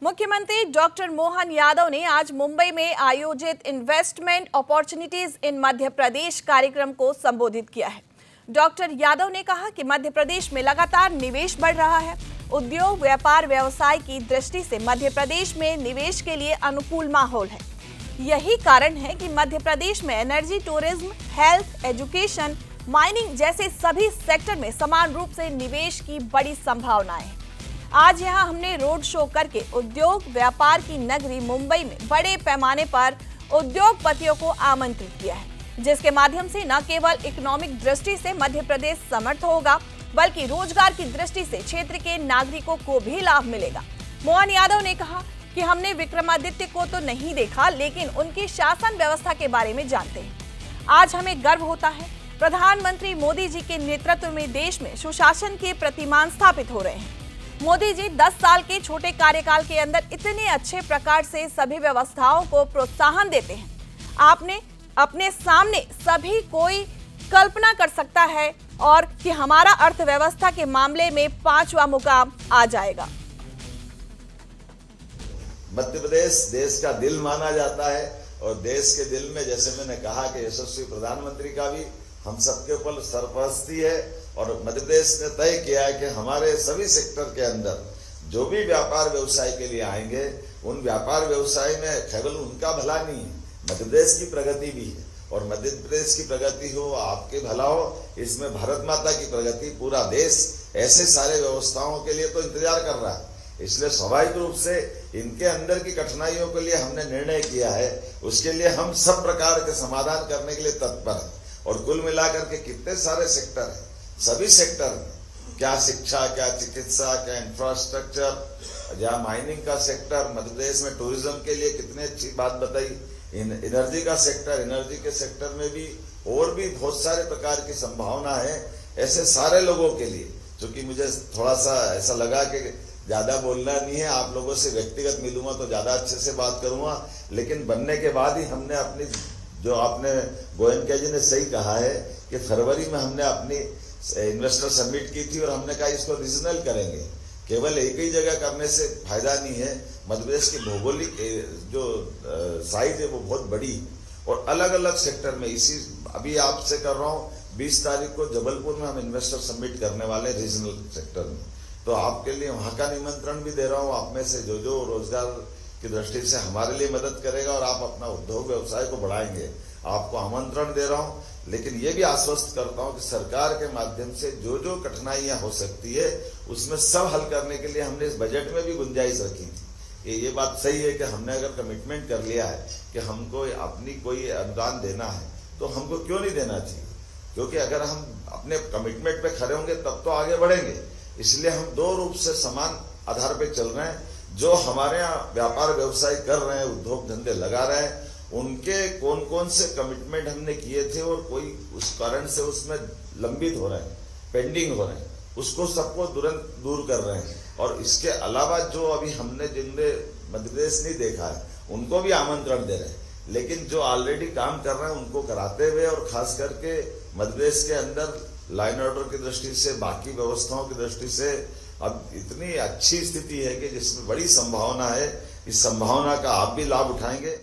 मुख्यमंत्री डॉक्टर मोहन यादव ने आज मुंबई में आयोजित investment opportunities in Madhya Pradesh कार्यक्रम को संबोधित किया है। डॉक्टर यादव ने कहा कि मध्य प्रदेश में लगातार निवेश बढ़ रहा है। उद्योग, व्यापार, व्यवसाय की दृष्टि से मध्य प्रदेश में निवेश के लिए अनुकूल माहौल है। यही कारण है कि मध्य प्रदेश में energy, tourism, health, education, mining जैसे सभी सेक्टर में समान रूप से निवेश की बड़ी संभावनाएं हैं। आज यहां हमने रोड शो करके उद्योग व्यापार की नगरी मुंबई में बड़े पैमाने पर उद्योगपतियों को आमंत्रित किया है, जिसके माध्यम से न केवल इकोनॉमिक दृष्टि से मध्य प्रदेश समर्थ होगा, बल्कि रोजगार की दृष्टि से क्षेत्र के नागरिकों को भी लाभ मिलेगा। मोहन यादव ने कहा कि हमने विक्रमादित्य को तो नहीं देखा, लेकिन उनकी शासन व्यवस्था के बारे में जानते हैं। आज हमें गर्व होता है, प्रधानमंत्री मोदी जी के नेतृत्व में देश में सुशासन के प्रतिमान स्थापित हो रहे हैं। मोदी जी 10 साल के छोटे कार्यकाल के अंदर इतने अच्छे प्रकार से सभी व्यवस्थाओं को प्रोत्साहन देते हैं। आपने अपने सामने सभी कोई कल्पना कर सकता है और कि हमारा अर्थव्यवस्था के मामले में 5वां मुकाम आ जाएगा। मध्य प्रदेश देश का दिल माना जाता है और देश के दिल में, जैसे मैंने कहा कि यशस्वी प्रधानमंत्री का भी हम सबके ऊपर सरपरस्ती है और मध्य प्रदेश ने तय किया है कि हमारे सभी सेक्टर के अंदर जो भी व्यापार व्यवसाय के लिए आएंगे, उन व्यापार व्यवसाय में केवल उनका भला नहीं है, मध्य प्रदेश की प्रगति भी है। और मध्य प्रदेश की प्रगति हो, आपके भला हो, इसमें भारत माता की प्रगति, पूरा देश ऐसे सारे व्यवस्थाओं के लिए तो इंतजार कर रहा है। इसलिए स्वाभाविक रूप से इनके अंदर की कठिनाइयों के लिए हमने निर्णय किया है, उसके लिए हम सब प्रकार के समाधान करने के लिए तत्पर हैं। और कुल मिलाकर के कितने सारे सेक्टर हैं, सभी सेक्टर में, क्या शिक्षा, क्या चिकित्सा, क्या इंफ्रास्ट्रक्चर, या माइनिंग का सेक्टर, मध्य प्रदेश में टूरिज्म के लिए कितनी अच्छी बात बताई, एनर्जी का सेक्टर, एनर्जी के सेक्टर में भी और भी बहुत सारे प्रकार की संभावना है ऐसे सारे लोगों के लिए। क्योंकि मुझे थोड़ा सा ऐसा लगा कि ज्यादा बोलना नहीं है, आप लोगों से व्यक्तिगत मिलूंगा तो ज्यादा अच्छे से बात करूंगा, लेकिन बनने के बाद ही हमने अपनी, जो आपने गोयनका जी ने सही कहा है कि फरवरी में हमने अपनी इन्वेस्टर समिट की थी और हमने कहा इसको रीजनल करेंगे। केवल एक ही जगह करने से फायदा नहीं है। मध्य प्रदेश की भौगोलिक जो साइज है वो बहुत बड़ी और अलग अलग सेक्टर में, इसी अभी आपसे कर रहा हूँ 20 तारीख को जबलपुर में हम इन्वेस्टर समिट करने वाले रीजनल सेक्टर में, तो आपके लिए वहां का निमंत्रण भी दे रहा हूँ। आप में से जो जो रोजगार की दृष्टि से हमारे लिए मदद करेगा और आप अपना उद्योग व्यवसाय को बढ़ाएंगे, आपको आमंत्रण दे रहा हूं। लेकिन ये भी आश्वस्त करता हूं कि सरकार के माध्यम से जो जो कठिनाइयां हो सकती है उसमें सब हल करने के लिए हमने इस बजट में भी गुंजाइश रखी थी। ये बात सही है कि हमने अगर कमिटमेंट कर लिया है कि हमको अपनी कोई अनुदान देना है तो हमको क्यों नहीं देना चाहिए, क्योंकि अगर हम अपने कमिटमेंट पे खड़े होंगे तब तो आगे बढ़ेंगे। इसलिए हम दो रूप से समान आधार पर चल रहे हैं। जो हमारे यहाँ व्यापार व्यवसाय कर रहे हैं, उद्योग धंधे लगा रहे हैं, उनके कौन कौन से कमिटमेंट हमने किए थे और कोई उस कारण से उसमें लंबित हो रहे हैं, पेंडिंग हो रहे हैं, उसको सबको तुरंत दूर कर रहे हैं। और इसके अलावा जो अभी हमने जिनने मध्य प्रदेश नहीं देखा है उनको भी आमंत्रण दे रहे हैं, लेकिन जो ऑलरेडी काम कर रहे हैं उनको कराते हुए, और खास करके मध्य प्रदेश के अंदर लाइन ऑर्डर की दृष्टि से, बाकी व्यवस्थाओं की दृष्टि से अब इतनी अच्छी स्थिति है कि जिसमें बड़ी संभावना है। इस संभावना का आप भी लाभ उठाएंगे।